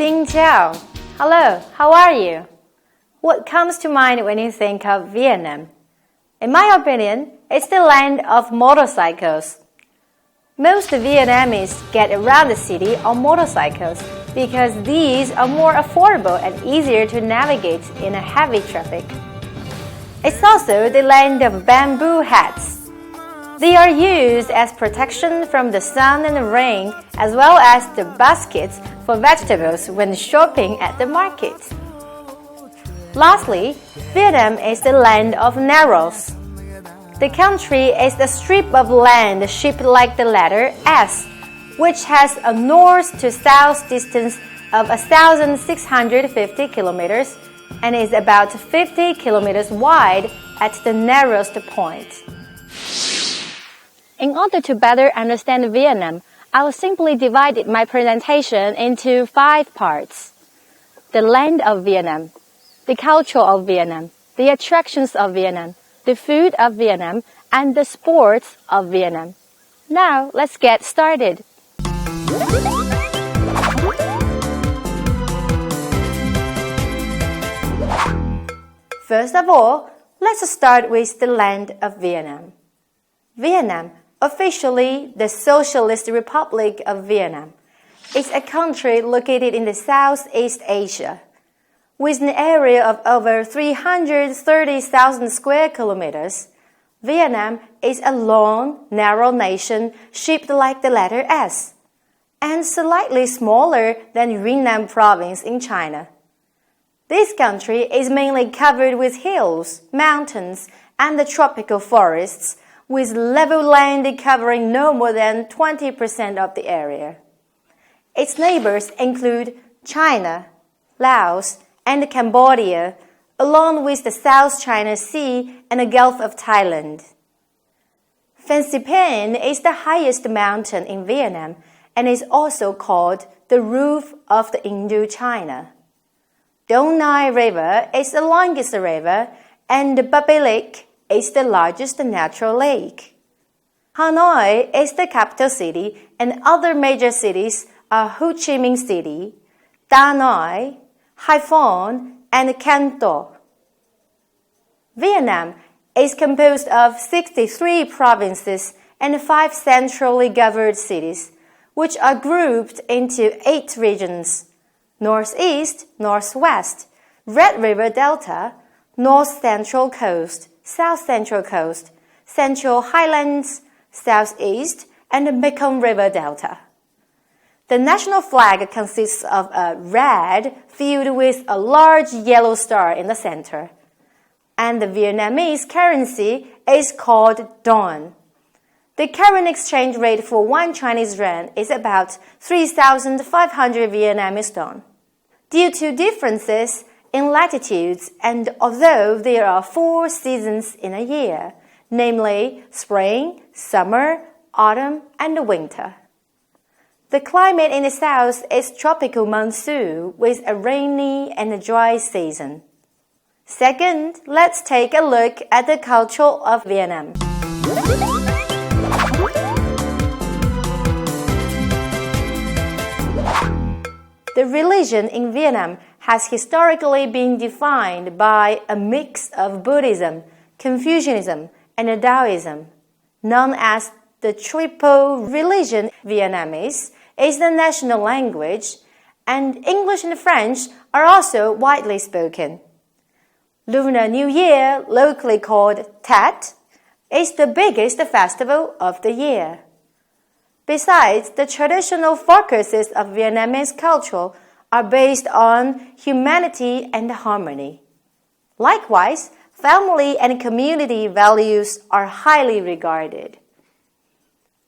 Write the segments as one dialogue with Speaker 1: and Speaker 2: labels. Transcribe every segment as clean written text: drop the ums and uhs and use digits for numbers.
Speaker 1: Xin chào. Hello, how are you? What comes to mind when you think of Vietnam? In my opinion, it's the land of motorcycles. Most Vietnamese get around the city on motorcycles because these are more affordable and easier to navigate in a heavy traffic. It's also the land of bamboo hats. They are used as protection from the sun and the rain, as well as the baskets for vegetables when shopping at the market. Lastly, Vietnam is the land of narrows. The country is a strip of land shaped like the letter S, which has a north to south distance of 1,650 kilometers and is about 50 kilometers wide at the narrowest point. In order to better understand Vietnam, I will simply divide my presentation into 5 parts. The land of Vietnam, the culture of Vietnam, the attractions of Vietnam, the food of Vietnam, and the sports of Vietnam. Now, let's get started. First of all, let's start with the land of Vietnam. Vietnam, officially the Socialist Republic of Vietnam, is a country located in the Southeast Asia. With an area of over 330,000 square kilometers, Vietnam is a long, narrow nation shaped like the letter S, and slightly smaller than Yunnan province in China. This country is mainly covered with hills, mountains, and the tropical forests, with level land covering no more than 20% of the area. Its neighbors include China, Laos, and Cambodia, along with the South China Sea and the Gulf of Thailand. Phan Xipang is the highest mountain in Vietnam and is also called the roof of the Indochina. Dong Nai River is the longest river, and the Ba Pi Lake is the largest natural lake. Hanoi is the capital city, and other major cities are Ho Chi Minh City, Da Nang, Haiphong, and Canton. Vietnam is composed of 63 provinces and 5 centrally governed cities, which are grouped into 8 regions: Northeast, Northwest, Red River Delta, North Central Coast, South Central Coast, Central Highlands, Southeast, and the Mekong River Delta. The national flag consists of a red field with a large yellow star in the center, and the Vietnamese currency is called dong. The current exchange rate for 1 Chinese yuan is about 3,500 Vietnamese dong. Due to differences in latitudes, and although there are 4 seasons in a year, namely spring, summer, autumn, and winter. The climate in the south is tropical monsoon with a rainy and dry season. Second, let's take a look at the culture of Vietnam. The religion in Vietnam has historically been defined by a mix of Buddhism, Confucianism, and Taoism. Known as the triple religion, Vietnamese is the national language, and English and French are also widely spoken. Lunar New Year, locally called Tet, is the biggest festival of the year. Besides, the traditional focuses of Vietnamese culture are based on humanity and harmony. Likewise, family and community values are highly regarded.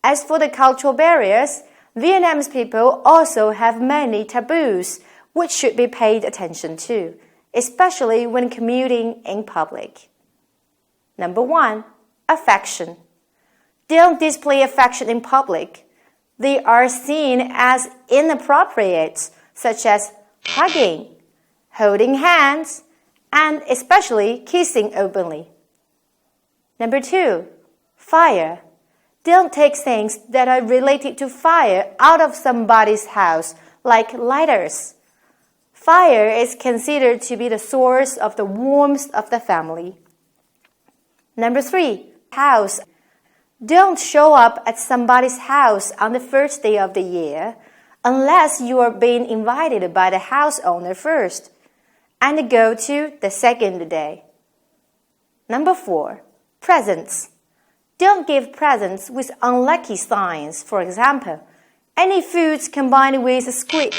Speaker 1: As for the cultural barriers, Vietnamese people also have many taboos which should be paid attention to, especially when commuting in public. Number 1, affection. Don't display affection in public. They are seen as inappropriate, such as hugging, holding hands, and especially kissing openly. Number 2, fire. Don't take things that are related to fire out of somebody's house, like lighters. Fire is considered to be the source of the warmth of the family. Number 3, house. Don't show up at somebody's house on the first day of the year unless you are being invited by the house owner first, and go to the second day. Number 4, presents. Don't give presents with unlucky signs. For example, any foods combined with squid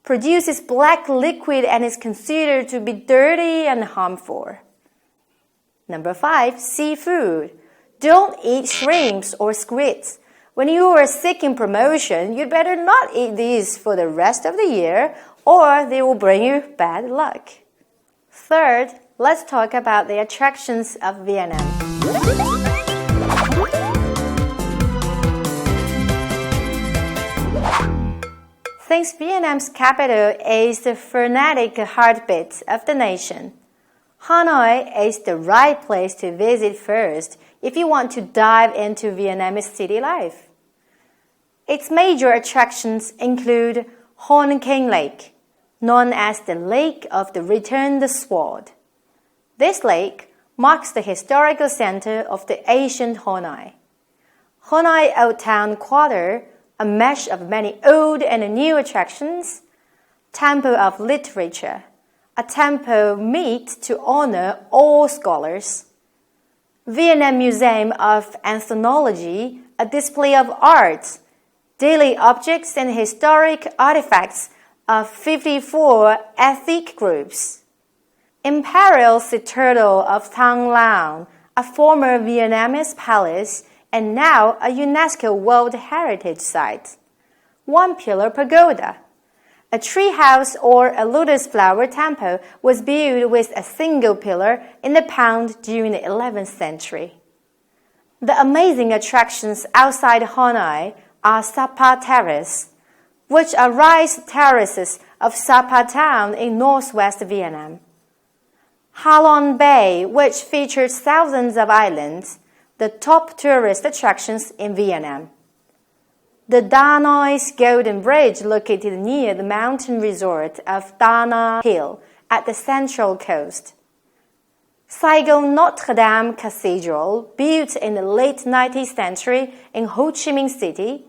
Speaker 1: produces black liquid and is considered to be dirty and harmful. Number 5, seafood. Don't eat shrimps or squids. When you are seeking promotion, you'd better not eat these for the rest of the year, or they will bring you bad luck. Third, let's talk about the attractions of Vietnam. Since Vietnam's capital is the frenetic heartbeat of the nation, Hanoi is the right place to visit first if you want to dive into Vietnamese city life. Its major attractions include Hoan Kiem Lake, known as the Lake of the Returned Sword. This lake marks the historical center of the ancient Hanoi. Hanoi Old Town Quarter, a mesh of many old and new attractions. Temple of Literature, a temple meet to honor all scholars. Vietnam Museum of Ethnology, a display of art, daily objects and historic artifacts of 54 ethnic groups. Imperial Citadel of Thang, a former Vietnamese palace and now a UNESCO World Heritage Site. One Pillar Pagoda. A treehouse or a lotus flower temple was built with a single pillar in the pond during the 11th century. The amazing attractions outside Hanoi are Sapa Terrace, which are rice terraces of Sapa town in northwest Vietnam. Ha Long Bay, which features thousands of islands, the top tourist attractions in Vietnam. The Da Noi's Golden Bridge, located near the mountain resort of Da Nang Hill at the central coast. Saigon Notre Dame Cathedral, built in the late 19th century in Ho Chi Minh City.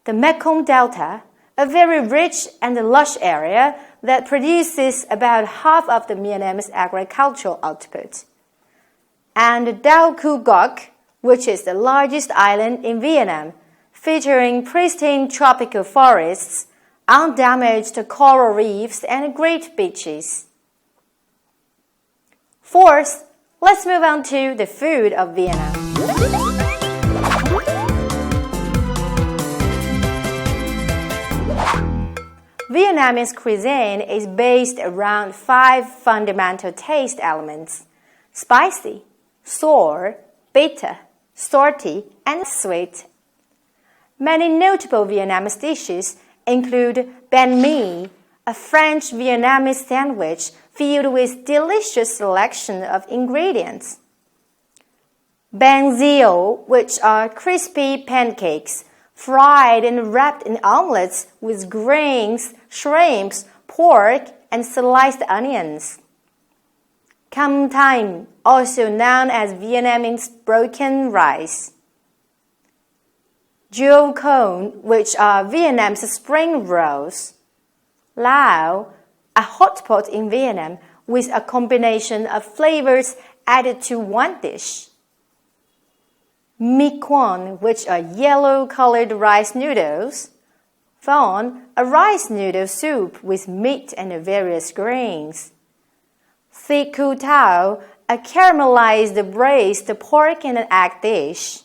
Speaker 1: The Mekong Delta, a very rich and lush area that produces about half of the Vietnamese agricultural output. And Đảo Quoc, which is the largest island in Vietnam, featuring pristine tropical forests, undamaged coral reefs, and great beaches. Fourth, let's move on to the food of Vietnam. Vietnamese cuisine is based around 5 fundamental taste elements: spicy, sour, bitter, salty, and sweet. Many notable Vietnamese dishes include Bahn Mi, a French Vietnamese sandwich filled with delicious selection of ingredients. Bánh xèo, which are crispy pancakes, fried and wrapped in omelets with grains, shrimps, pork, and sliced onions. Cam Tam, also known as Vietnamese broken rice. Jo cone, which are Vietnam's spring rolls. Lao, a hot pot in Vietnam with a combination of flavors added to one dish. Mi quan, which are yellow-colored rice noodles. Pho, a rice noodle soup with meat and various grains. Thịt cu tao, a caramelized braised pork and egg dish.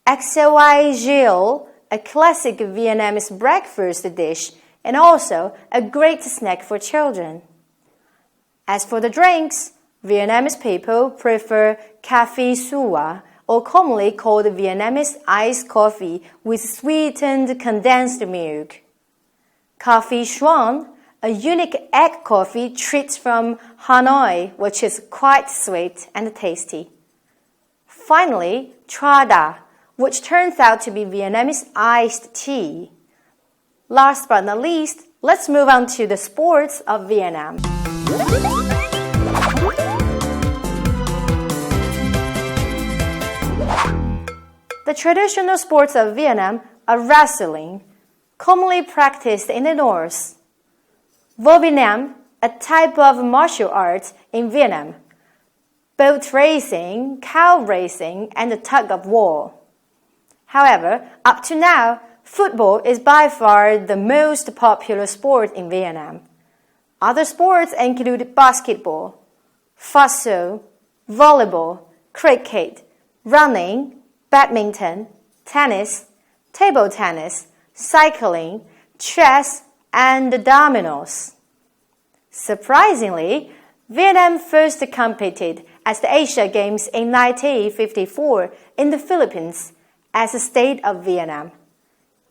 Speaker 1: Xoai gil, a classic Vietnamese breakfast dish and also a great snack for children. As for the drinks, Vietnamese people prefer café sua, or commonly called Vietnamese iced coffee with sweetened condensed milk. Coffee Xuan, a unique egg coffee treat from Hanoi, which is quite sweet and tasty. Finally, Trada, which turns out to be Vietnamese iced tea. Last but not least, let's move on to the sports of Vietnam. The traditional sports of Vietnam are wrestling, commonly practiced in the north, Vo Vietnam, a type of martial arts in Vietnam, boat racing, cow racing, and the tug of war. However, up to now, football is by far the most popular sport in Vietnam. Other sports include basketball, futsal, volleyball, cricket, running, badminton, tennis, table tennis, cycling, chess, and dominoes. Surprisingly, Vietnam first competed at the Asia Games in 1954 in the Philippines as a state of Vietnam.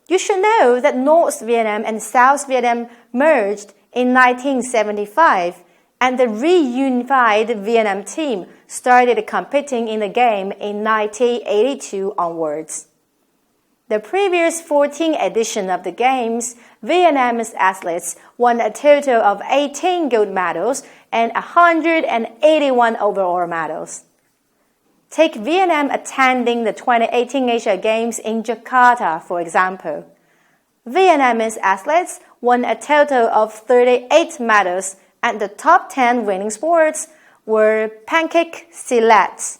Speaker 1: You should know that North Vietnam and South Vietnam merged in 1975, and the reunified Vietnam team started competing in the game in 1982 onwards. The previous 14 edition of the Games, Vietnamese athletes won a total of 18 gold medals and 181 overall medals. Take Vietnam attending the 2018 Asia Games in Jakarta, for example. Vietnamese athletes won a total of 38 medals, and the top 10 winning sports were pancake silhouettes,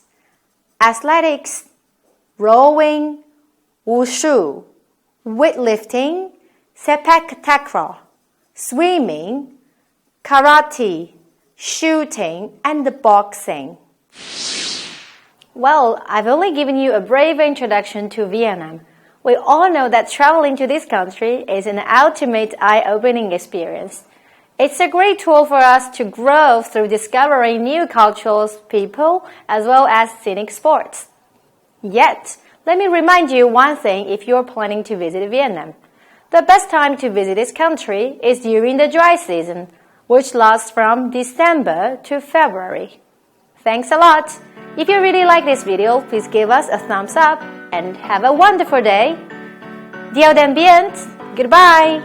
Speaker 1: athletics, rowing, wushu, weightlifting, sepak takraw, swimming, karate, shooting, and boxing. Well, I've only given you a brief introduction to Vietnam. We all know that traveling to this country is an ultimate eye-opening experience. It's a great tool for us to grow through discovering new cultures, people, as well as scenic spots. Yet, let me remind you one thing if you're planning to visit Vietnam. The best time to visit this country is during the dry season, which lasts from December to February. Thanks a lot! If you really like this video, please give us a thumbs up and have a wonderful day. Diao den bien. Goodbye.